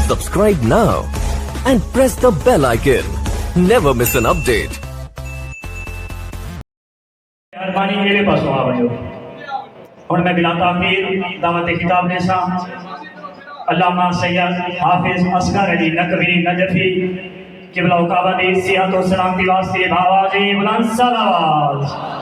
Subscribe now and press the bell icon. Never miss an update. مہربانی میرے پاس آ وجو اور میں بلا تاخیر دعوت کتاب دیسا علامہ سید حافظ اصغر علی نقوی نجفی قبلہ کعبہ دی صحت و سلامتی واسطے بآواز بلند صلوات.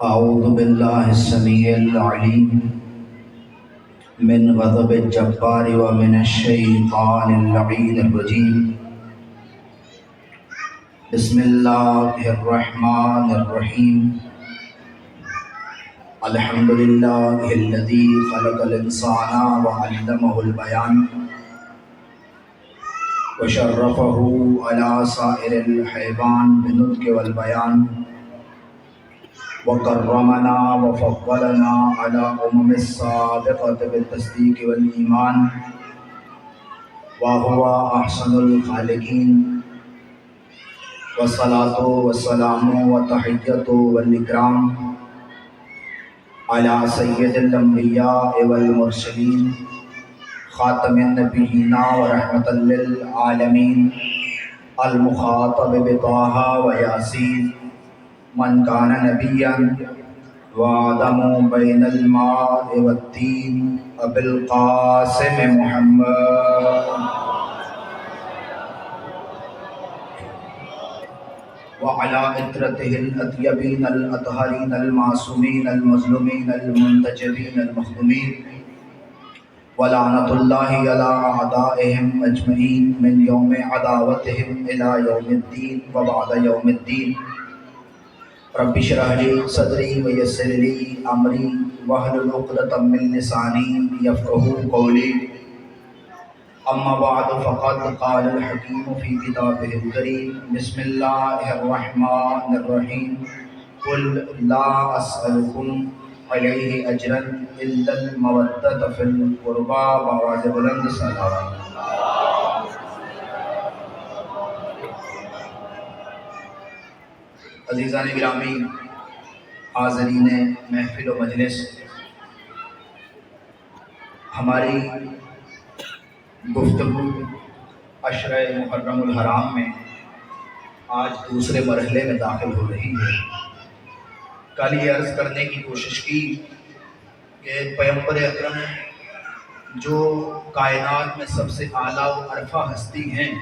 اعوذ باللہ السمیع العلیم من غضب الجبار ومن الشیطان اللعین الرجیم. بسم اللہ الرحمن الرحیم. الحمدللہ الذی خلق الانسان وعلمہ البیان وشرفہ علی سائر الحیوان بالنطق والبیان وکرمنا وفضلنا على السابقة بالتصدیق والایمان وهو احسن الخالقین. والصلاة والسلام والتحیۃ والاکرام على سید الانبیاء والمرسلین خاتم النبیین ورحمۃ للعالمین المخاطب بطٰہٰ ویاسین من کان نبیا وآدم بین الماء والتین ابی القاسم محمد وعلی عطرتہ الاطیبین الاطہرین المعصومین المظلومین المنتجبین المخدومین ولعنۃ اللہ علی اعدائہم اجمعین من یوم عداوتہم الی یوم الدین وبعد یوم الدین. رب اشرح لی صدری ویسر لی امری واحلل عقدۃ من لسانی یفقہوا قولی. اما بعد فقد قال الحکیم فی کتابہ الکریم. بسم اللہ الرحمن الرحیم. قل لا اسألکم علیہ اجرا الا المودۃ فی القربی. بآواز بلند صلوات. عزیزان گرامی، حاضرین محفل و مجلس، ہماری گفتگو عشرہ محرم الحرام میں آج دوسرے مرحلے میں داخل ہو رہی ہے. کل یہ عرض کرنے کی کوشش کی کہ پیغمبر اکرم جو کائنات میں سب سے اعلیٰ و عرفہ ہستی ہیں،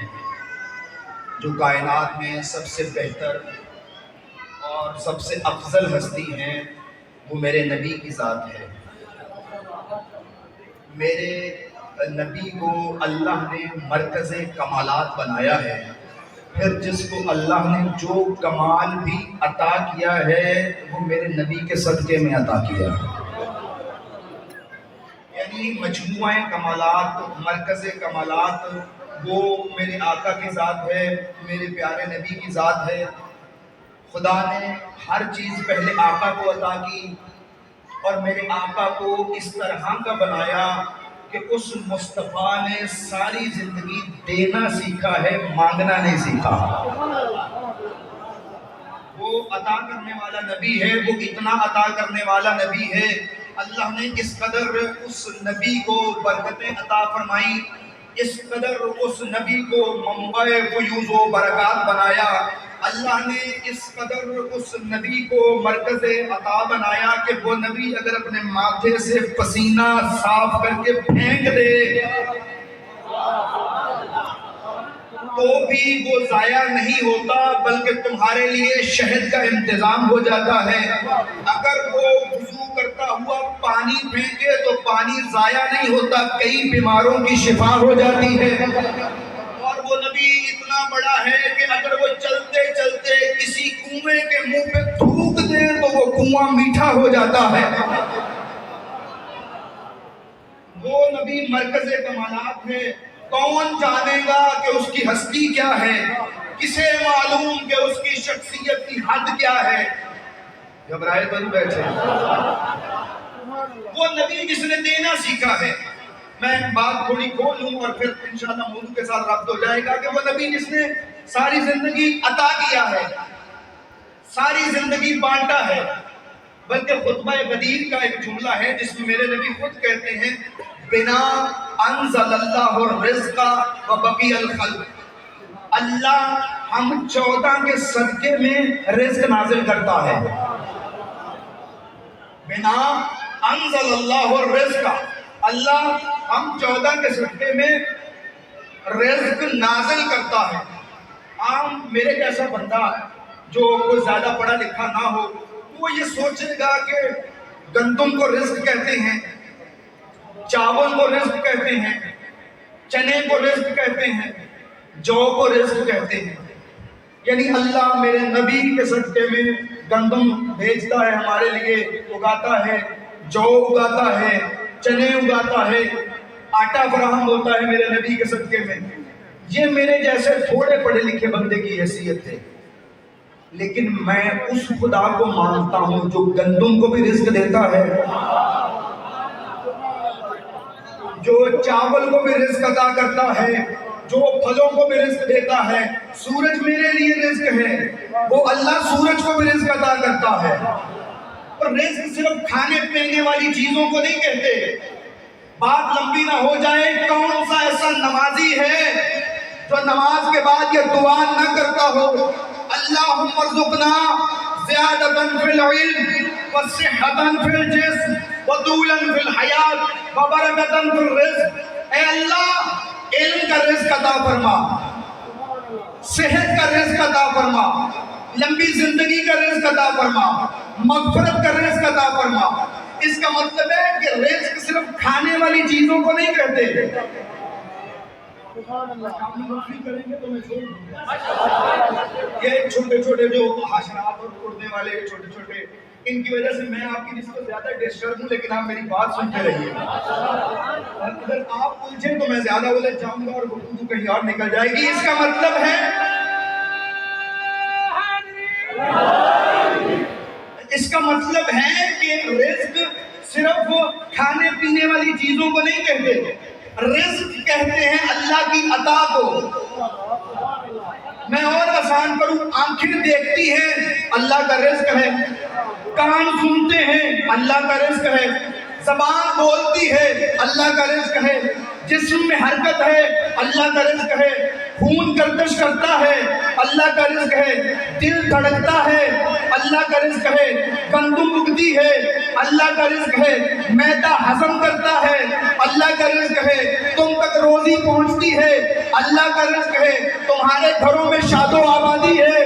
جو کائنات میں سب سے بہتر اور سب سے افضل ہستی ہیں، وہ میرے نبی کی ذات ہے. میرے نبی کو اللہ نے مرکز کمالات بنایا ہے. پھر جس کو اللہ نے جو کمال بھی عطا کیا ہے وہ میرے نبی کے صدقے میں عطا کیا ہے. یعنی مجموعہ کمالات، مرکز کمالات وہ میرے آقا کی ذات ہے، میرے پیارے نبی کی ذات ہے. خدا نے ہر چیز پہلے آقا کو عطا کی اور میرے آقا کو اس طرح کا بنایا کہ اس مصطفیٰ نے ساری زندگی دینا سیکھا ہے، مانگنا نہیں سیکھا. وہ عطا کرنے والا نبی ہے، وہ اتنا عطا کرنے والا نبی ہے. اللہ نے اس قدر اس نبی کو برکتیں عطا فرمائی، اس قدر اس نبی کو منبع فیوض و برکات بنایا. اللہ نے اس قدر اس نبی کو مرکز عطا بنایا کہ وہ نبی اگر اپنے ماتھے سے پسینہ صاف کر کے پھینک دے تو بھی وہ ضائع نہیں ہوتا، بلکہ تمہارے لیے شہد کا انتظام ہو جاتا ہے. اگر وہ وضو کرتا ہوا پانی پھینکے تو پانی ضائع نہیں ہوتا، کئی بیماروں کی شفا ہو جاتی ہے. اور وہ نبی اتنا بڑا ہے کہ اگر وہ چلتے چلتے کسی کنواں میٹھا ہو جاتا ہے۔ وہ نبی مرکز کمالات ہے، کون جانے گا کہ اس کی ہستی کیا ہے، کسے معلوم کہ اس کی شخصیت کی حد کیا ہے۔ گھبرائے تو نہیں بیٹھے، وہ نبی جس نے دینا سیکھا ہے۔ میں بات تھوڑی کھول لوں اور پھر انشاءاللہ موضوع کے ساتھ ربط ہو جائے گا کہ وہ نبی جس نے ساری زندگی عطا کیا ہے، ساری زندگی بانٹا ہے۔ بلکہ خطبہ غدیر کا ایک جملہ ہے جس میں میرے نبی خود کہتے ہیں بنا انزل اللہ الرزق وبقی الخلق، اللہ ہم 14 کے صدقے میں رزق نازل کرتا ہے۔ بنا انزل اللہ الرزق، اللہ ہم 14 کے صدقے میں رزق نازل کرتا ہے۔ عام میرے جیسا بندہ جو کوئی زیادہ پڑھا لکھا نہ ہو وہ یہ سوچے گا کہ گندم کو رزق کہتے ہیں، چاول کو رزق کہتے ہیں، چنے کو رزق کہتے ہیں، جو کو رزق کہتے ہیں۔ یعنی اللہ میرے نبی کے صدقے میں گندم بھیجتا ہے، ہمارے لیے اگاتا ہے، جو اگاتا ہے، چنے اگاتا ہے، آٹا فراہم ہوتا ہے میرے نبی کے صدقے میں۔ یہ میرے جیسے تھوڑے پڑھے لکھے بندے کی حیثیت ہے، لیکن میں اس خدا کو مانتا ہوں جو گندم کو بھی رزق دیتا ہے، جو چاول کو بھی رزق عطا کرتا ہے، جو پھلوں کو بھی رزق دیتا ہے۔ سورج میرے لیے رزق ہے، وہ اللہ سورج کو بھی رزق عطا کرتا ہے۔ اور رزق صرف کھانے پینے والی چیزوں کو نہیں کہتے۔ بات لمبی نہ ہو جائے، کون سا ایسا نمازی ہے جو نماز کے بعد یہ دعا نہ کرتا ہو اللہم ارزقنا زیادتاً فی العلم وصحتاً فی الجسم وطولاً فی الحیات وبرکتاً فی الرزق۔ اے اللہ علم کا رزق عطا فرما، صحت کا رزق عطا فرما، لمبی زندگی کا رزق عطا فرما، مغفرت کا رزق عطا فرما۔ اس کا مطلب ہے کہ رزق صرف کھانے والی چیزوں کو نہیں کہتے۔ یہ چھوٹے چھوٹے جو حشرات اور اڑنے والے چھوٹے چھوٹے، ان کی وجہ سے میں آپ کی نسبت زیادہ ڈسٹرب ہوں، لیکن آپ میری بات سنتے رہیے۔ اگر آپ الجھیں تو میں زیادہ الجھ جاؤں گا اور گفتگو کہیں اور نکل جائے گی۔ اس کا مطلب ہے کہ رزق صرف کھانے پینے والی چیزوں کو نہیں کہتے، رزق کہتے ہیں اللہ کی عطا کو۔ میں اور آسان کروں، آنکھیں دیکھتی ہیں اللہ کا رزق ہے، کان سنتے ہیں اللہ کا رزق ہے، زبان بولتی ہے اللہ کا رزق ہے، جسم میں حرکت ہے اللہ کا رزق ہے، خون گردش کرتا ہے اللہ کا رزق ہے، دل دھڑکتا ہے اللہ کا رزق ہے، گندم اگتی ہے اللہ کا رزق ہے، معدہ ہضم کرتا ہے اللہ کا رزق ہے، تم تک روزی پہنچتی ہے اللہ کا رزق ہے، تمہارے گھروں میں شاد و آبادی ہے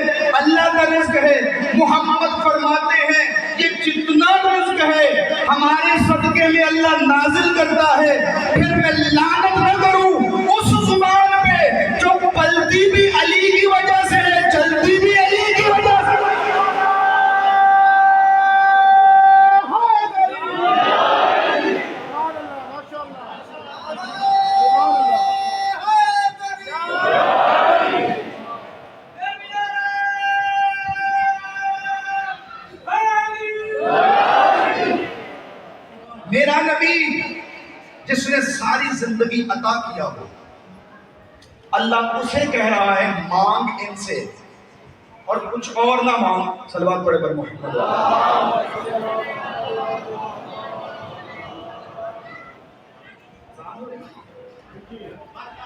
اللہ کا رزق ہے۔ محمد فرماتے ہیں یہ جتنا رزق ہے ہمارے صدقے میں اللہ نازل کرتا ہے، پھر میں لعنت نہ کروں اس زبان پہ جو پلتی بھی علی کی وجہ سے ہے، چلتی بھی علی کی وجہ سے۔ میرا نبی جس نے ساری زندگی عطا کیا ہو، اللہ اسے کہہ رہا ہے مانگ ان سے اور کچھ اور نہ مانگ۔ صلوات پڑھے پر محمد۔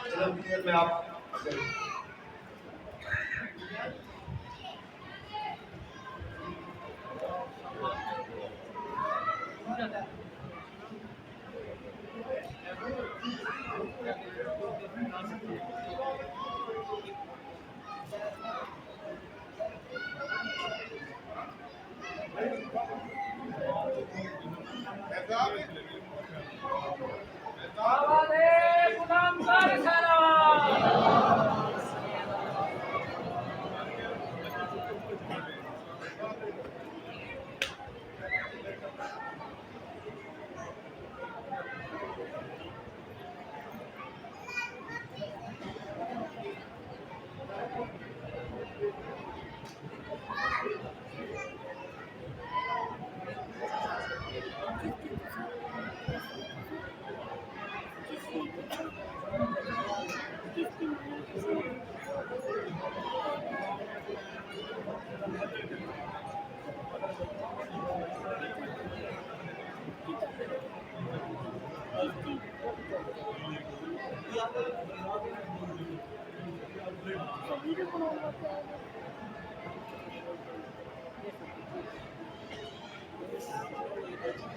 چلو میں آپ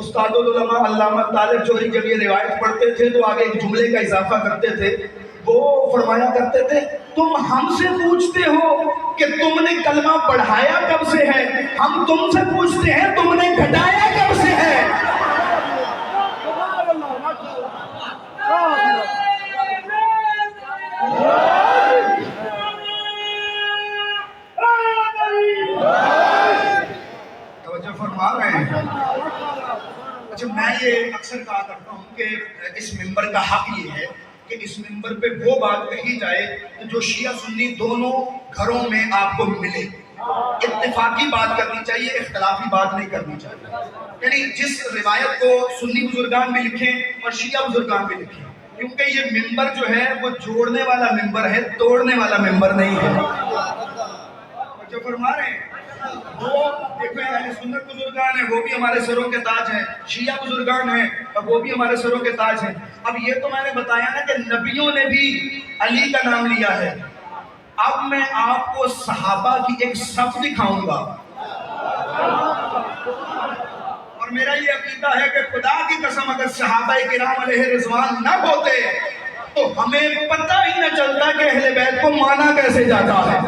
استاد العلماء علامہ طالب چوری جب یہ روایت پڑھتے تھے تو آگے ایک جملے کا اضافہ کرتے تھے. وہ فرمایا کرتے تھے تم ہم سے پوچھتے ہو کہ تم نے کلمہ پڑھایا کب سے ہے, ہم تم سے پوچھتے ہیں تم نے گھٹایا کب سے ہے. توجہ فرما رہے ہیں. اچھا میں یہ اکثر کہا کرتا ہوں کہ اس ممبر کا حق یہ ہے کہ اس ممبر پہ وہ بات کہی جائے جو شیعہ سنی دونوں گھروں میں آپ کو ملے. اتفاقی بات کرنی چاہیے, اختلافی بات نہیں کرنی چاہیے. یعنی جس روایت کو سنی بزرگان بھی لکھیں اور شیعہ بزرگان بھی لکھیں, کیونکہ یہ ممبر جو ہے وہ جوڑنے والا ممبر ہے, توڑنے والا ممبر نہیں ہے. جو فرما رہے ہیں وہ دیکھیں اہل سنت بزرگان ہیں, وہ بھی ہمارے سروں کے تاج ہیں, شیعہ بزرگان ہیں وہ بھی ہمارے سروں کے تاج ہیں. اب یہ تو میں نے بتایا نا کہ نبیوں نے بھی علی کا نام لیا ہے. اب میں آپ کو صحابہ کی ایک صف دکھاؤں گا, اور میرا یہ عقیدہ ہے کہ خدا کی قسم اگر صحابہ کرام علیہ رضوان نہ ہوتے تو ہمیں پتہ ہی نہ چلتا کہ اہل بیت کو مانا کیسے جاتا ہے.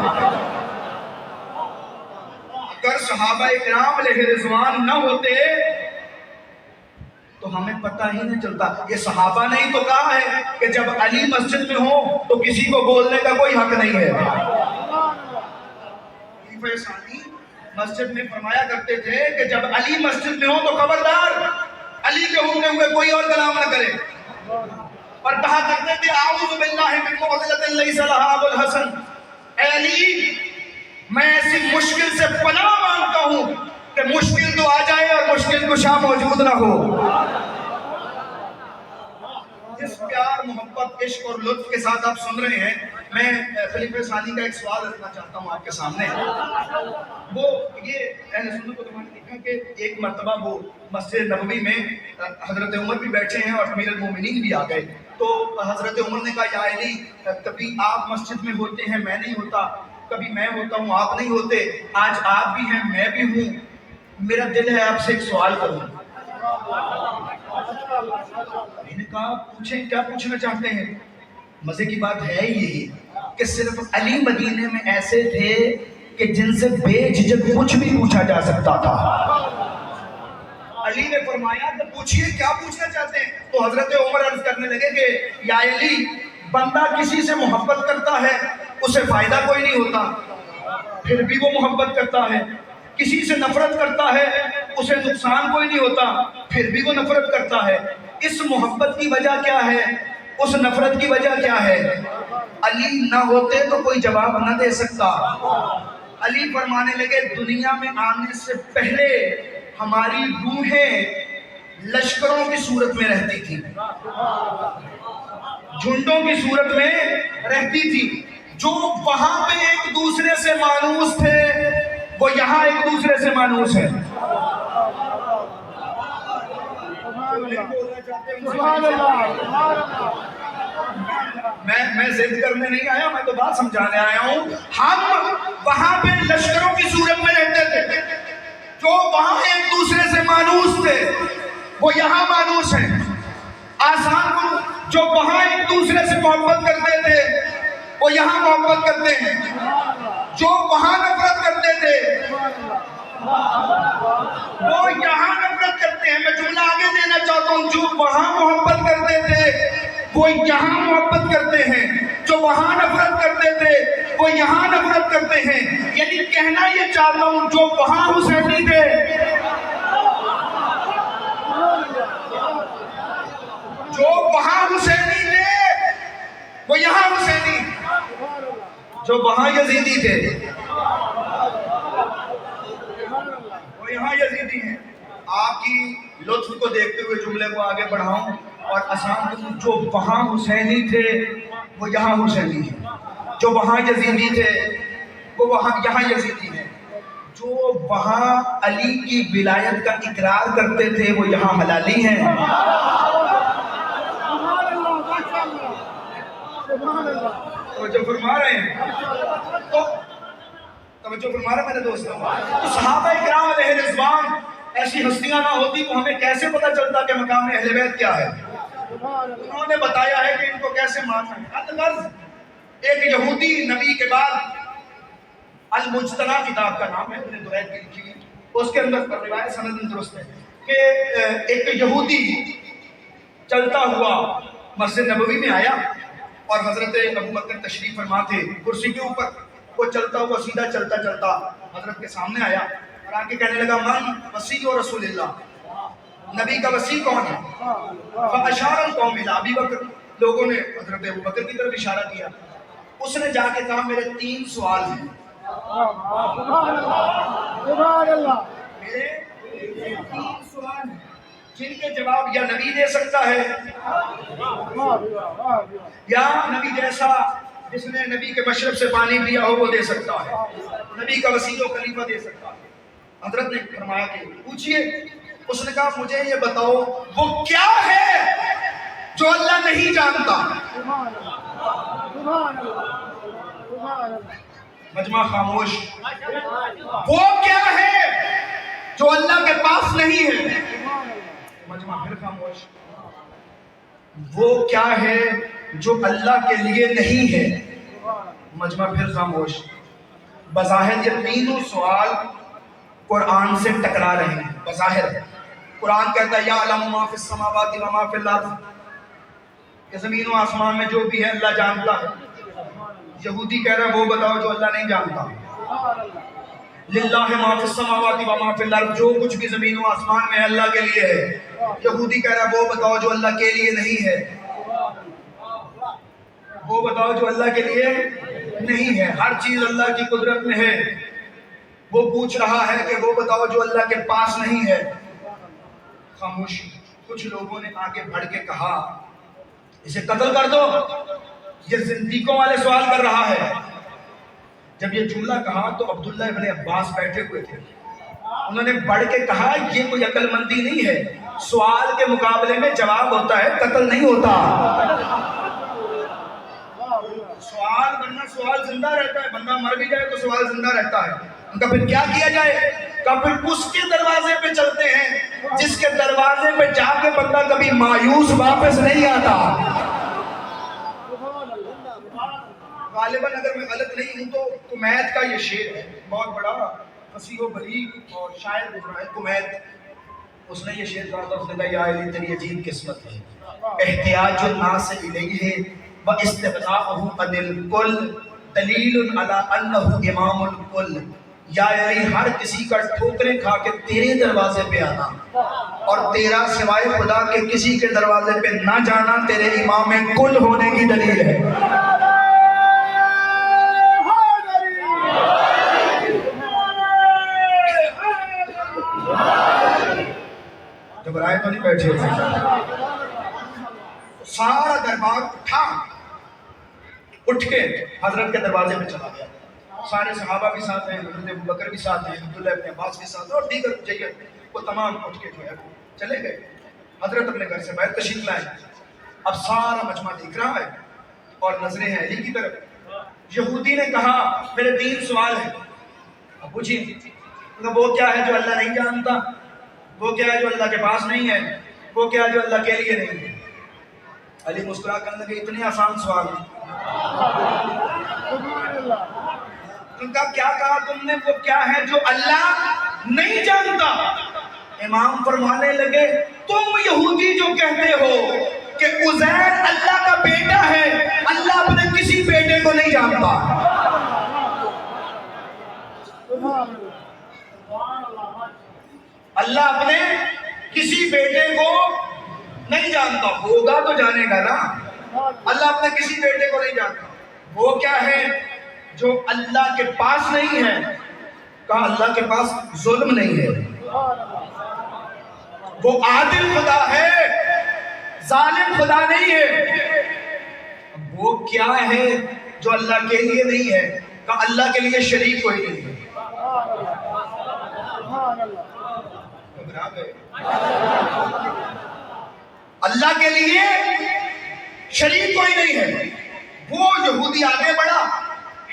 اگر صحابہ کرام علیہ رضوان نہ ہوتے تو ہمیں پتہ ہی نہیں چلتا. یہ صحابہ نے ہی تو کہا ہے کہ جب علی مسجد میں ہو تو کسی کو بولنے کا کوئی حق نہیں ہے. خلیفہ ثانی مسجد میں فرمایا کرتے تھے کہ جب علی مسجد میں ہو تو خبردار علی کے ہوتے ہوئے کوئی اور کلام نہ کرے, اور کہا کرتے تھے اعوذ باللہ من معضلۃ لیس لہا ابو الحسن, اے علی میں ایسی مشکل سے پناہ مانگتا ہوں کہ مشکل تو آ جائے اور مشکل کشا موجود نہ ہو. جس پیار محبت عشق اور لطف کے ساتھ آپ سن رہے ہیں, میں خلیفہ ثانی کا ایک سوال رکھنا چاہتا ہوں آپ کے سامنے. وہ یہ اہل سنت کو نے دیکھا کہ ایک مرتبہ وہ مسجد نبوی میں حضرت عمر بھی بیٹھے ہیں اور امیر المومنین بھی آ گئے, تو حضرت عمر نے کہا یا علی کبھی آپ مسجد میں ہوتے ہیں میں نہیں ہوتا, کبھی میں ہوتا ہوں آپ نہیں ہوتے, آج آپ بھی ہیں میں بھی ہوں, میرا دل ہے آپ سے ایک سوال کروں. میں نے کہا پوچھیں, کیا پوچھنا چاہتے ہیں. مزے کی بات ہے یہی کہ صرف علی مدینے میں ایسے تھے کہ جن سے بے جھجک کچھ بھی پوچھا جا سکتا تھا. علی نے فرمایا کہ پوچھئے کیا پوچھنا چاہتے ہیں. تو حضرت عمر عرض کرنے لگے کہ یا علی بندہ کسی سے محبت کرتا ہے اسے فائدہ کوئی نہیں ہوتا, پھر بھی وہ محبت کرتا ہے. کسی سے نفرت کرتا ہے اسے نقصان کوئی نہیں ہوتا, پھر بھی وہ نفرت کرتا ہے. اس محبت کی وجہ کیا ہے, اس نفرت کی وجہ کیا ہے. علی نہ ہوتے تو کوئی جواب نہ دے سکتا. علی فرمانے لگے دنیا میں آنے سے پہلے ہماری روحیں لشکروں کی صورت میں رہتی تھی, جھنڈوں کی صورت میں رہتی تھی. جو وہاں پہ ایک دوسرے سے مانوس تھے وہ یہاں ایک دوسرے سے مانوس ہیں. میں ضد کرنے نہیں آیا, میں تو بات سمجھانے آیا ہوں. ہم وہاں پہ لشکروں کی صورت میں رہتے تھے, جو وہاں ایک دوسرے سے مانوس تھے وہ یہاں مانوس ہیں. آسان جو وہاں ایک دوسرے سے محبت کرتے تھے وہ یہاں محبت کرتے ہیں, جو وہاں نفرت کرتے تھے وہ یہاں نفرت کرتے ہیں. میں جملہ آگے دینا چاہتا ہوں, جو وہاں محبت کرتے تھے وہ یہاں محبت کرتے ہیں, جو وہاں نفرت کرتے تھے وہ یہاں نفرت کرتے ہیں. یعنی کہنا یہ چاہتا ہوں جو وہاں حسینی تھے جو وہاں حسینی تھے وہ یہاں حسینی, جو وہاں یزیدی تھے وہ یہاں یزیدی ہیں. آپ کی لطف کو دیکھتے ہوئے جملے کو آگے بڑھاؤں اور آسان کروں. جو وہاں حسینی تھے وہ یہاں حسینی ہیں, جو وہاں یزیدی تھے وہ وہاں یہاں یزیدی ہیں, جو وہاں علی کی ولایت کا اقرار کرتے تھے وہ یہاں حلالی ہیں. توجہ فرما رہے ہیں, توجہ فرما رہے ہیں میرے دوستوں. تو صحابہ کرام علیہ رضوان ایسی ہستیاں نہ ہوتی تو ہمیں کیسے پتہ چلتا کہ مقام اہل بیت کیا ہے؟ انہوں نے بتایا ہے کہ ان کو کیسے ماننا ہے۔ الغرض ایک یہودی نبی کے بعد، المجتبی کتاب کا نام ہے، ابن درید کی لکھی ہوئی، اس کے اندر روایت سند درست ہے کہ ایک یہودی چلتا ہوا مسجد نبوی میں آیا اور حضرت ابو بکر تشریف فرما تھے کرسی کے اوپر، وہ چلتا ہوا سیدھا چلتا چلتا حضرت کے سامنے آیا اور آ کے کہنے لگا من وصی و رسول اللہ، نبی کا وصی کون ہے؟ فاشار القوم الی ابی بکر، لوگوں نے حضرت ابو بکر کی طرف اشارہ کیا۔ اس نے جا کے کہا میرے 3 سوال ہیں، میرے 3 سوال ہیں جن کے جواب یا نبی دے سکتا ہے یا نبی جیسا جس نے نبی کے مشرب سے پانی پیا ہو وہ دے سکتا ہے، نبی کا وسیع و خلیفہ دے سکتا ہے۔ حضرت نے فرمایا کہ پوچھئے۔ اس نے کہا مجھے یہ بتاؤ وہ کیا ہے جو اللہ نہیں جانتا؟ مجمع خاموش۔ وہ کیا ہے جو اللہ کے پاس نہیں ہے؟ مجمع پھر خاموش۔ وہ کیا ہے جو اللہ کے لیے نہیں ہے؟ مجمع پھر خاموش۔ بظاہر یہ تینوں سوال قرآن سے ٹکرا رہے ہیں۔ بظاہر قرآن کہتا ہے یعلم ما فی السماوات و ما فی الارض، کہ زمین و آسمان میں جو بھی ہے اللہ جانتا ہے۔ یہودی کہہ رہا ہے وہ بتاؤ جو اللہ نہیں جانتا۔ للہ ما فی السماوات و ما فی الارض، جو کچھ بھی زمین و آسمان میں اللہ کے لیے ہے۔ یہودی کہہ رہا ہے وہ بتاؤ جو اللہ کے لیے نہیں ہے، وہ بتاؤ جو اللہ کے لیے نہیں ہے۔ ہر چیز اللہ کی قدرت میں ہے، وہ پوچھ رہا ہے کہ وہ بتاؤ جو اللہ کے پاس نہیں ہے۔ خاموشی۔ کچھ لوگوں نے آگے بڑھ کے کہا اسے قتل کر دو، یہ زندگیوں والے سوال کر رہا ہے۔ جب یہ جملہ کہا تو عبداللہ ابن عباس بیٹھے ہوئے تھے، انہوں نے بڑھ کے کہا یہ کوئی عقل مندی نہیں ہے، سوال کے مقابلے میں جواب ہوتا ہے، قتل نہیں ہوتا۔ سوال ورنہ سوال زندہ رہتا ہے، بندہ مر بھی جائے تو سوال زندہ رہتا ہے۔ ان کا پھر کیا کیا جائے؟ کہ پھر اس کے دروازے پہ چلتے ہیں جس کے دروازے پہ جا کے بندہ کبھی مایوس واپس نہیں آتا۔ غالباً اگر میں غلط نہیں ہوں تو کمیت کا یہ شعر ہے، بہت بڑا فصیح و بلیغ اور شاعر گزرا ہے کمیت، اس نے یہ شعر کہا تھا، اس نے کہا یا علی تیری عجیب قسمت ہے، احتیاج الناس الیہ و استغناءہ عن الکل دلیل علی انہ امام الکل۔ یا علی ہر کسی کا ٹھوکریں کھا کے تیرے دروازے پہ آنا اور تیرا سوائے خدا کے کسی کے دروازے پہ نہ جانا تیرے امام کل ہونے کی دلیل ہے۔ گھبرائے تو نہیں بیٹھے ہوئے؟ سارا دربار اٹھ کے حضرت کے دروازے پہ چلا گیا۔ سارے صحابہ بھی ساتھ ہیں، حضرت ابو بکر بھی ساتھ ہیں، عبداللہ ابن عباس بھی ساتھ ہیں اور دیگر جگہ وہ تمام اٹھ کے جو ہے چلے گئے۔ حضرت اپنے گھر سے باہر تشریف لائے۔ اب سارا مجمع دیکھ رہا ہے اور نظریں ہیں علی کی طرف۔ یہودی نے کہا میرے 3 سوال ہیں، اب پوچھیے وہ کیا ہے جو اللہ نہیں جانتا، وہ کیا ہے جو اللہ کے پاس نہیں ہے، وہ کیا ہے جو اللہ کے لیے نہیں ہے۔ علی مسکرا کر لگے اتنے آسان سوال ہیں۔ ان کا کیا کہا تم نے، وہ کیا ہے جو اللہ نہیں جانتا؟ امام فرمانے لگے تم یہودی جو کہتے ہو کہ عزیر اللہ کا بیٹا ہے، اللہ اپنے کسی بیٹے کو نہیں جانتا۔ اللہ اپنے کسی بیٹے کو نہیں جانتا، ہوگا تو جانے گا نا۔ اللہ اپنے کسی بیٹے کو نہیں جانتا۔ وہ کیا ہے جو اللہ کے پاس نہیں ہے؟ کہا اللہ کے پاس ظلم نہیں ہے، وہ عادل خدا ہے، ظالم خدا نہیں ہے۔ وہ کیا ہے جو اللہ کے لیے نہیں ہے؟ کہا اللہ کے لیے شریک کوئی نہیں ہے۔ اللہ کے لیے شریک کوئی نہیں ہے۔ وہ یہودی آگے بڑھا،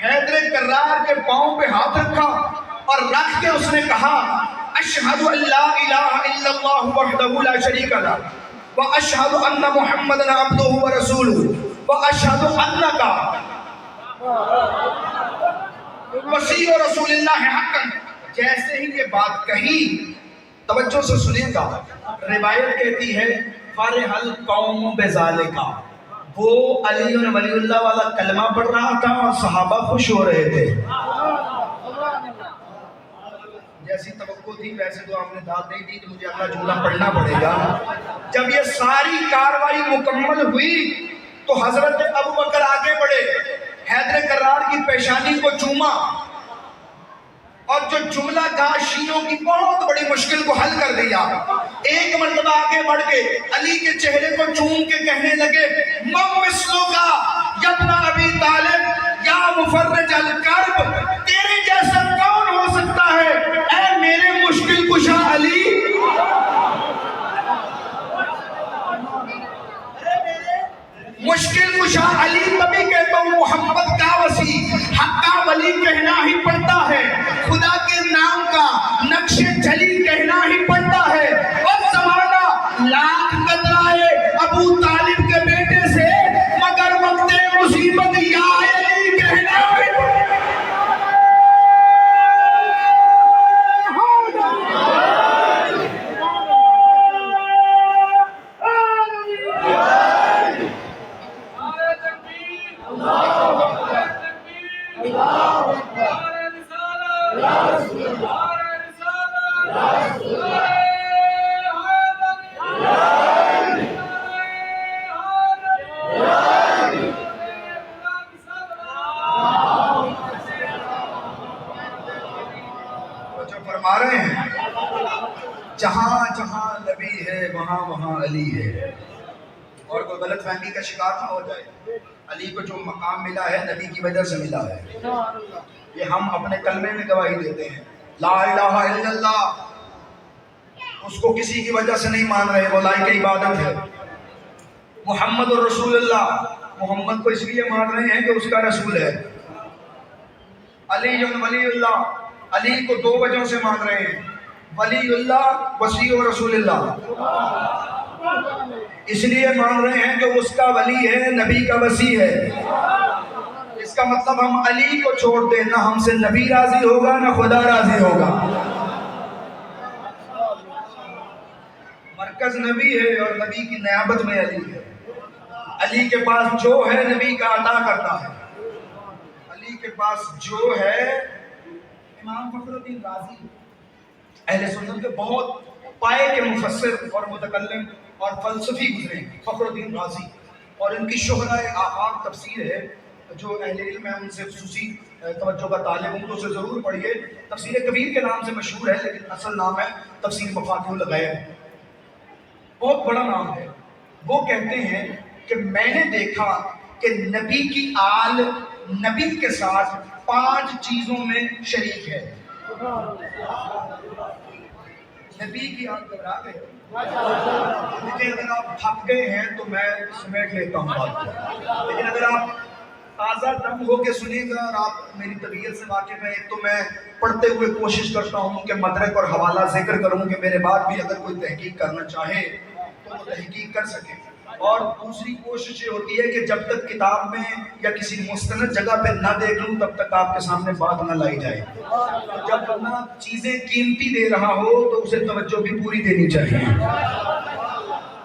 حیدر کرار کے پاؤں پہ ہاتھ رکھا اور رکھ کے اس نے کہا اشہد ان لا الہ الا اللہ وحدہ لا شریک لہ واشہد ان محمدا عبدہ ورسولہ واشہد انک مسیح رسول اللہ حقا. جیسے ہی یہ بات کہی، توجہ سے سنیے گا، روایت کہتی ہے فرح القوم بذالک، وہ علی ولی اللہ والا کلمہ پڑھ رہا تھا اور صحابہ خوش ہو رہے تھے. جیسی توقع تھی ویسے تو آپ نے داد نہیں دی تو مجھے اگلا جملہ پڑھنا پڑے گا. جب یہ ساری کاروائی مکمل ہوئی تو حضرت ابوبکر آگے بڑھے، حیدر کرار کی پیشانی کو چوما اور جو جملہ کہا شیعوں کی بہت بڑی مشکل کو حل کر دیا. ایک مرتبہ آگے بڑھ کے علی کے چہرے کو چوم کے کہنے لگے من مثلک یا ابن ابی طالب یا مفرج الکرب، تیرے جیسا کون ہو سکتا ہے اے میرے مشکل کشا علی. مشکل کشا علی تبھی کہتا ہوں محمد کا وسیع حق کا ولی کہنا ہی پڑتا ہے، خدا کے نام کا نقش جلی کہنا ہی پڑتا ہے. اور زمانہ لاکھ کترائے ابو طالب کے بیٹے سے مگر وقت مصیبت یا علی کہنا ہی فرما رہے ہیں. جہاں جہاں نبی ہے وہاں وہاں علی ہے. اور کوئی غلط فہمی کا شکار نہ ہو جائے. علی کو جو مقام ملا ہے نبی کی وجہ سے ملا ہے. یہ ہم اپنے کلمے میں گواہی دیتے ہیں لا الہ الا اللہ، اس کو کسی کی وجہ سے نہیں مان رہے، وہ لائق عبادت ہے. محمد الرسول اللہ، محمد کو اس لیے مان رہے ہیں کہ اس کا رسول ہے. علی ولی اللہ، علی کو دو وجہوں سے مان رہے ہیں، ولی اللہ وسیع و رسول اللہ. اس لیے مان رہے ہیں کہ اس کا ولی ہے، نبی کا وسیع ہے. اس کا مطلب ہم علی کو چھوڑ دیں، نہ ہم سے نبی راضی ہوگا نہ خدا راضی ہوگا. مرکز نبی ہے اور نبی کی نیابت میں علی ہے. علی کے پاس جو ہے نبی کا عطا کرتا ہے. علی کے پاس جو ہے، امام فخر الدین رازی اہل سنت کے بہت پائے کے مفسر اور متکلم اور فلسفی گزرے ہیں فخر الدین رازی، اور ان کی شہرۂ آفاق تفسیر ہے جو اہل علم ہے ان سے خصوصی توجہ کا طالب ہوں تو اسے ضرور پڑھیے. تفسیر کبیر کے نام سے مشہور ہے لیکن اصل نام ہے تفسیر مفاتیح الغیب، بہت بڑا نام ہے. وہ کہتے ہیں کہ میں نے دیکھا کہ نبی کی آل نبی کے ساتھ 5 چیزوں میں شریک ہے. نبی کی آل گھبرا گئے، لیکن اگر آپ تھک گئے ہیں تو میں سمیٹ لیتا ہوں بات کو. لیکن اگر آپ تازہ دم ہو کے سنیں گا اور آپ میری طبیعت سے واقف ہیں، تو میں پڑھتے ہوئے کوشش کرتا ہوں کہ مدرک اور حوالہ ذکر کروں کہ میرے بعد بھی اگر کوئی تحقیق کرنا چاہے تو وہ تحقیق کر سکے. اور دوسری کوشش یہ ہوتی ہے کہ جب تک کتاب میں یا کسی مستند جگہ پہ نہ دیکھ لوں تب تک آپ کے سامنے بات نہ لائی جائے. جب بندہ چیزیں قیمتی دے رہا ہو تو اسے توجہ بھی پوری دینی چاہیے.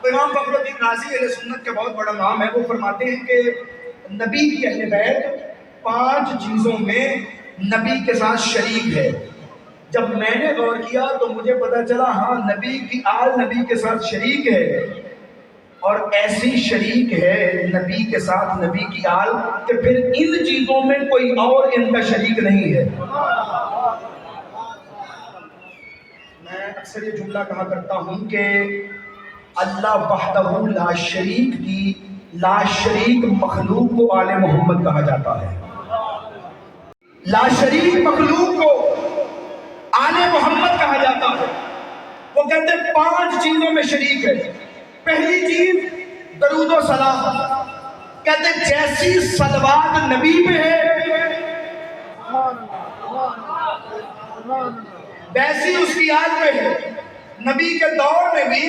امام فخر الدین رازی اہل سنت کا بہت بڑا نام ہے. وہ فرماتے ہیں کہ نبی کی اہل بیت 5 چیزوں میں نبی کے ساتھ شریک ہے. جب میں نے غور کیا تو مجھے پتا چلا ہاں نبی کی آل نبی کے ساتھ شریک ہے، اور ایسی شریک ہے نبی کے ساتھ نبی کی آل کہ پھر ان چیزوں میں کوئی اور ان کا شریک نہیں ہے. میں اکثر یہ جملہ کہا کرتا ہوں کہ اللہ وحدہ لا شریک کی لا شریک مخلوق کو آل محمد کہا جاتا ہے. لا شریک مخلوق کو آل محمد کہا جاتا ہے. وہ کہتے ہیں 5 چیزوں میں شریک ہے. پہلی چیز درود و سلام. کہتے ہیں جیسی صلوات نبی پہ ہے ویسی اس کی آل میں ہے۔ نبی کے دور میں بھی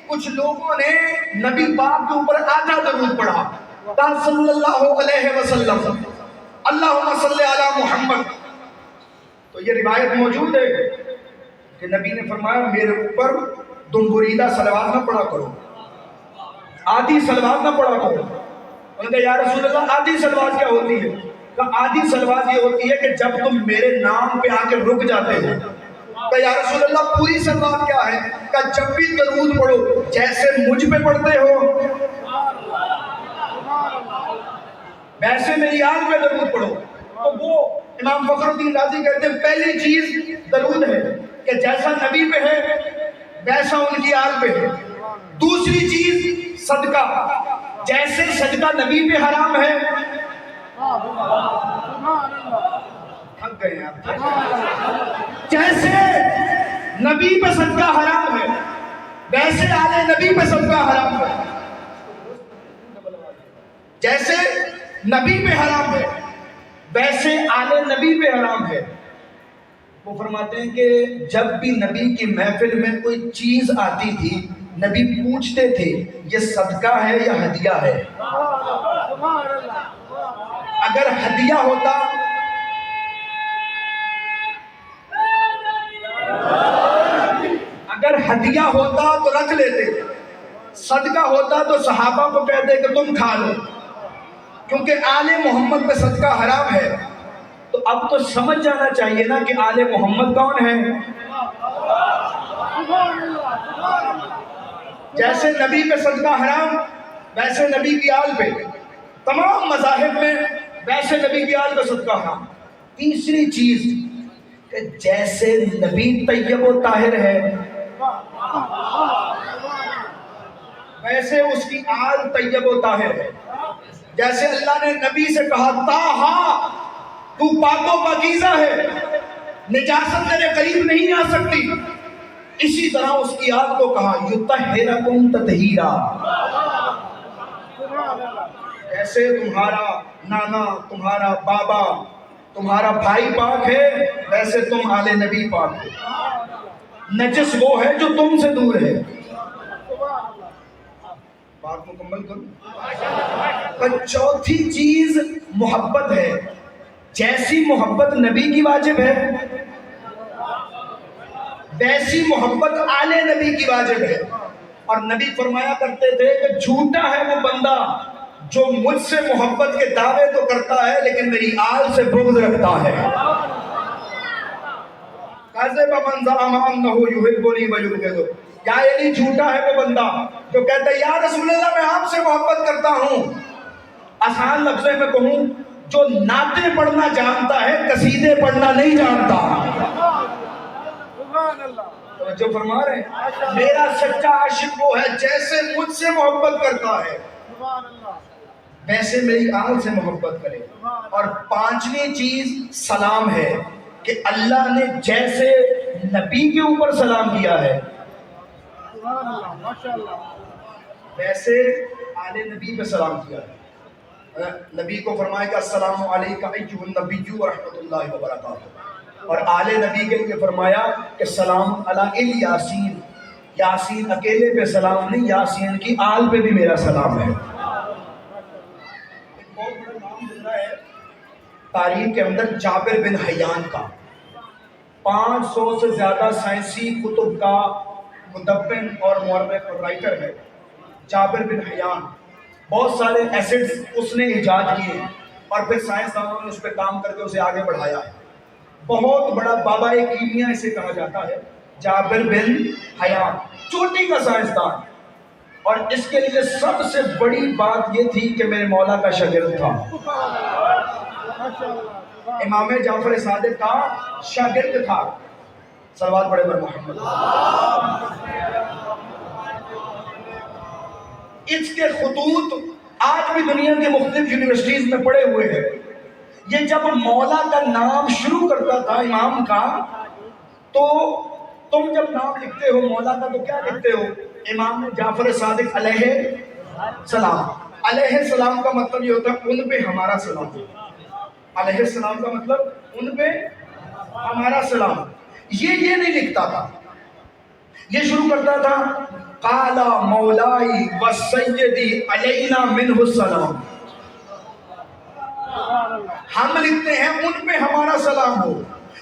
کچھ لوگوں نے نبی پاک کے اوپر آدھا درود پڑھا، کہا صلی اللہ علیہ وسلم، اللہم صلی علی محمد۔ تو یہ روایت موجود ہے کہ نبی نے فرمایا میرے اوپر تم بریدہ صلوات نہ پڑھا کرو، آدھی صلوات نہ پڑھا کرو۔ انہوں نے کہا یا رسول اللہ آدھی صلوات کیا ہوتی ہے؟ کہا آدھی صلوات یہ ہوتی ہے کہ جب تم میرے نام پہ آ کے رک جاتے ہو۔ کہا یا رسول اللہ پوری صلوات کیا ہے؟ کہا جب بھی درود پڑھو جیسے مجھ پہ پڑھتے ہو ویسے میری آل پہ درود پڑھو۔ تو وہ امام فخر الدین رازی کہتے ہیں پہلی چیز درود ہے کہ جیسا نبی پہ ہے ویسا ان کی آل پہ ہے۔ دوسری چیز صدقہ، جیسے صدقہ نبی پہ حرام ہے، تھک گئے آپ، جیسے نبی پہ صدقہ حرام ہے ویسے آل نبی پہ صدقہ حرام ہے۔ جیسے نبی پہ حرام ہے ویسے آل نبی پہ حرام ہے۔ وہ فرماتے ہیں کہ جب بھی نبی کی محفل میں کوئی چیز آتی تھی نبی پوچھتے تھے یہ صدقہ ہے یا ہدیہ ہے؟ اگر ہدیہ ہوتا تو رکھ لیتے، صدقہ ہوتا تو صحابہ کو کہتے کہ تم کھا لو، کیونکہ آل محمد پہ صدقہ حرام ہے۔ تو اب تو سمجھ جانا چاہیے نا کہ آل محمد کون ہے۔ جیسے نبی پہ صدقہ حرام ویسے نبی کی آل پہ، تمام مذاہب میں ویسے نبی کی آل پہ صدقہ حرام۔ تیسری چیز کہ جیسے نبی طیب و طاہر ہے ویسے اس کی آل طیب و طاہر ہے۔ جیسے اللہ نے نبی سے کہا طٰہٰ تو پاک و پاکیزہ ہے، نجاست تیرے قریب نہیں آ سکتی، اسی طرح اس کی آل کو کہا یطہرکم تطہیرا، جیسے تمہارا نانا، تمہارا بابا، تمہارا بھائی پاک ہے ویسے تم آل نبی پاک ہو، نجس وہ ہے جو تم سے دور ہے۔ بات مکمل کروں۔ چوتھی چیز محبت ہے، جیسی محبت نبی کی واجب ہے ویسی محبت آل نبی کی واجب ہے۔ اور نبی فرمایا کرتے تھے کہ جھوٹا ہے وہ بندہ جو مجھ سے محبت کے دعوے تو کرتا ہے لیکن میری آل سے بغض رکھتا ہے۔ کذب من زعم انہ یحبنی ویبغض، یا یعنی جھوٹا ہے وہ بندہ جو کہتا ہے یا رسول اللہ میں آپ سے محبت کرتا ہوں، آسان لفظوں میں کہوں جو نعتیں پڑھنا جانتا ہے قصیدے پڑھنا نہیں جانتا۔ جو فرما رہے ہیں میرا سچا عاشق وہ ہے جیسے مجھ سے محبت کرتا ہے ویسے میری آل سے محبت کرے۔ اور پانچویں چیز سلام ہے کہ اللہ نے جیسے نبی کے اوپر سلام کیا ہے ویسے آل نبی پہ سلام کیا ہے۔ نبی کو فرمایا کہ السلام علیکم ایھا النبی ورحمۃ اللہ وبرکاتہ، اور آل نبی کے لیے فرمایا کہ سلام علی یاسین، یاسین اکیلے پہ سلام نہیں، یاسین کی آل پہ بھی میرا سلام ہے۔ ایک بہت بڑا نام زندہ ہے تاریخ کے اندر جابر بن حیان کا، 500 سے زیادہ سائنسی کتب کا مدون اور مورخ اور رائٹر ہے جابر بن حیان۔ بہت سارے ایسڈز اس نے ایجاد کیے اور پھر سائنسدانوں نے اس پہ کام کر کے اسے آگے بڑھایا ہے۔ بہت بڑا بابا کیمیا اسے کہا جاتا ہے جابر بن حیان، چوٹی کا سائنسدان۔ اور اس کے لیے سب سے بڑی بات یہ تھی کہ میرے مولا کا شاگرد تھا، امام جعفر صادق کا شاگرد تھا۔ صلوات پڑھے بر محمد۔ اس کے خطوط آج بھی دنیا کی مختلف یونیورسٹیز میں پڑے ہوئے ہیں۔ یہ جب مولا کا نام شروع کرتا تھا امام کا، تو تم جب نام لکھتے ہو مولا کا تو کیا لکھتے ہو؟ امام جعفر صادق علیہ السلام۔ علیہ السلام کا مطلب یہ ہوتا ہے ان پہ ہمارا سلام۔ علیہ السلام کا مطلب ان پہ ہمارا سلام۔ یہ نہیں لکھتا تھا، یہ شروع کرتا تھا قال مولائی و سیدی علینا منہ السلام. ہم لکھتے ہیں ان پہ ہمارا سلام ہو،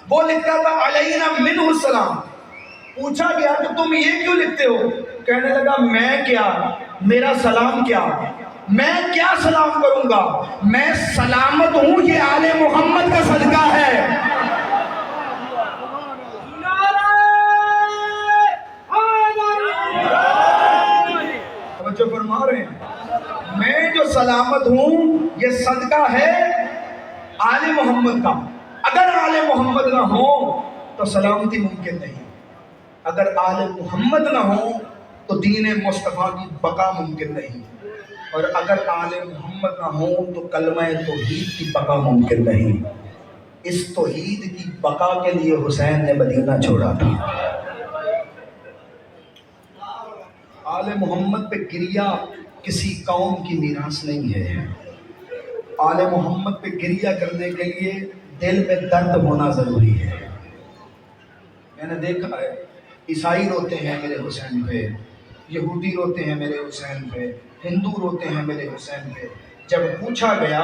وہ لکھتا تھا علینا منہ السلام. پوچھا گیا کہ تم یہ کیوں لکھتے ہو؟ کہنے لگا میں کیا، میرا سلام کیا، میں کیا سلام کروں گا، میں سلامت ہوں، یہ آل محمد کا صدقہ ہے. توجہ فرما رہے ہیں، میں جو سلامت ہوں یہ صدقہ ہے آل محمد کا. اگر آل محمد نہ ہو تو سلامتی ممکن نہیں، اگر آل محمد نہ ہو تو دین مصطفیٰ کی بقا ممکن نہیں، اور اگر آل محمد نہ ہو تو کلمہ توحید کی بقا ممکن نہیں. اس توحید کی بقا کے لیے حسین نے مدینہ چھوڑا تھا. آل محمد پہ گریہ کسی قوم کی میراث نہیں ہے. آل محمد پہ گریہ کرنے کے لیے دل میں درد ہونا ضروری ہے. میں نے دیکھا ہے عیسائی روتے ہیں میرے حسین پہ، یہودی روتے ہیں میرے حسین پہ، ہندو روتے ہیں میرے حسین پہ. جب پوچھا گیا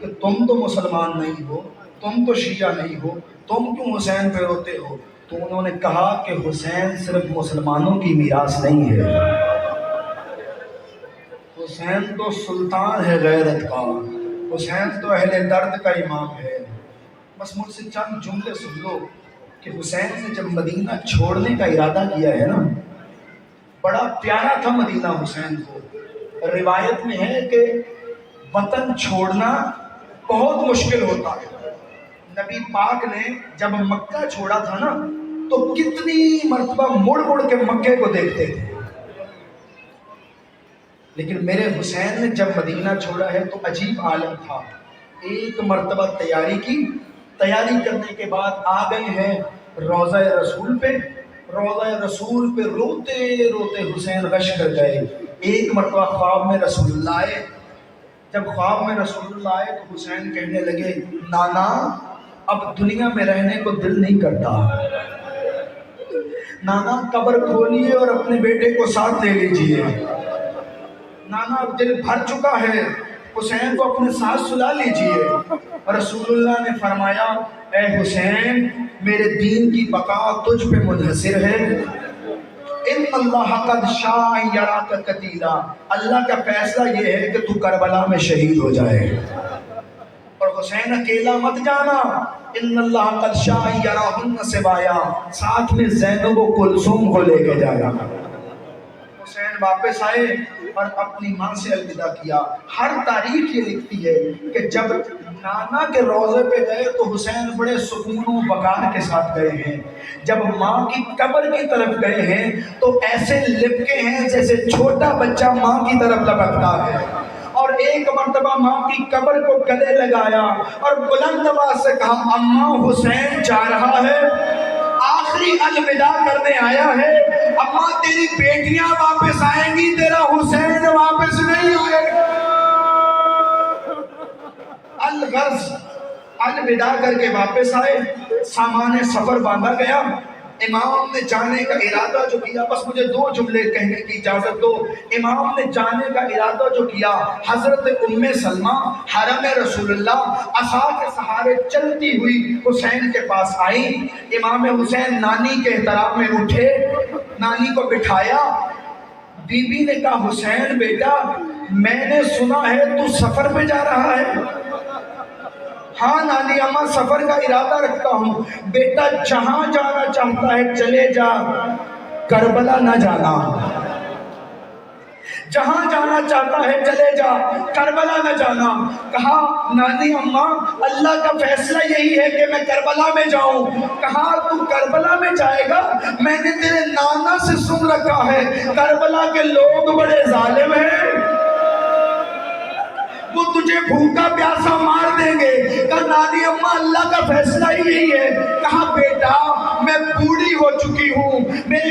کہ تم تو مسلمان نہیں ہو، تم تو شیعہ نہیں ہو، تم کیوں حسین پہ روتے ہو؟ تو انہوں نے کہا کہ حسین صرف مسلمانوں کی میراث نہیں ہے، حسین تو سلطان ہے غیرت کا، حسین تو اہل درد کا امام ہے. بس مجھ سے چند جملے سن لو کہ حسین نے جب مدینہ چھوڑنے کا ارادہ کیا ہے نا، بڑا پیارا تھا مدینہ حسین کو. روایت میں ہے کہ وطن چھوڑنا بہت مشکل ہوتا ہے. نبی پاک نے جب مکہ چھوڑا تھا نا تو کتنی مرتبہ مڑ مڑ کے مکے کو دیکھتے تھے، لیکن میرے حسین نے جب مدینہ چھوڑا ہے تو عجیب عالم تھا. ایک مرتبہ تیاری کی، تیاری کرنے کے بعد آ گئے ہیں روضہ رسول پہ. روضہ رسول پہ روتے روتے حسین غش کر گئے. ایک مرتبہ خواب میں رسول اللہ آئے. جب خواب میں رسول اللہ آئے تو حسین کہنے لگے نانا اب دنیا میں رہنے کو دل نہیں کرتا، نانا قبر کھولیے اور اپنے بیٹے کو ساتھ لے لیجئے، نانا اب دل بھر چکا ہے، حسین کو اپنے ساتھ سلا لیجئے. رسول اللہ نے فرمایا اے حسین میرے دین کی بقا تجھ پہ منحصر ہے. ان اللہ قد شاء یراک قتیلا، اللہ کا فیصلہ یہ ہے کہ تو کربلا میں شہید ہو جائے. اور حسین اکیلا مت جانا، ان اللہ قد شاء یراہن سبایا، ساتھ میں زینب و کلثوم کو لے کے جانا. حسین واپس آئے اور اپنی ماں سے الوداع کیا. ہر تاریخ یہ لکھتی ہے کہ جب نانا کے روضے پہ گئے تو حسین بڑے سکون و وقار کے ساتھ گئے ہیں. جب ماں کی قبر کی طرف گئے ہیں تو ایسے لپکے ہیں جیسے چھوٹا بچہ ماں کی طرف لپکتا ہے. اور ایک مرتبہ ماں کی قبر کو گلے لگایا اور بلند آواز سے کہا اماں حسین جا رہا ہے، آخری الوداع کرنے آیا ہے. اماں تیری بیٹیاں واپس آئیں گی، تیرا حسین واپس نہیں آئے گا. الغرض الوداع کر کے واپس آئے، سامان سفر باندھا گیا. امام نے جانے کا ارادہ جو کیا، بس مجھے 2 جملے کہنے کی اجازت دو. امام نے جانے کا ارادہ جو کیا، حضرت ام سلمہ حرم رسول اللہ عصا کے سہارے چلتی ہوئی حسین کے پاس آئی. امام حسین نانی کے احترام میں اٹھے، نانی کو بٹھایا. بی بی نے کہا حسین بیٹا میں نے سنا ہے تو سفر پہ جا رہا ہے. ہاں نانی اماں سفر کا ارادہ رکھتا ہوں. بیٹا جہاں جانا چاہتا ہے چلے جا، کربلا نہ جانا. جہاں جانا چاہتا ہے چلے جا، کربلا نہ جانا. کہا نانی اماں اللہ کا فیصلہ یہی ہے کہ میں کربلا میں جاؤں. کہا تو کربلا میں جائے گا، میں نے تیرے نانا سے سن رکھا ہے کربلا کے لوگ بڑے ظالم ہیں، وہ تجھے بھوکا پیاسا مار دیں گے. کہا نانی اماں اللہ کا فیصلہ ہی یہی ہے. کہا بیٹا میں بوڑھی ہو چکی ہوں، میرے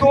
2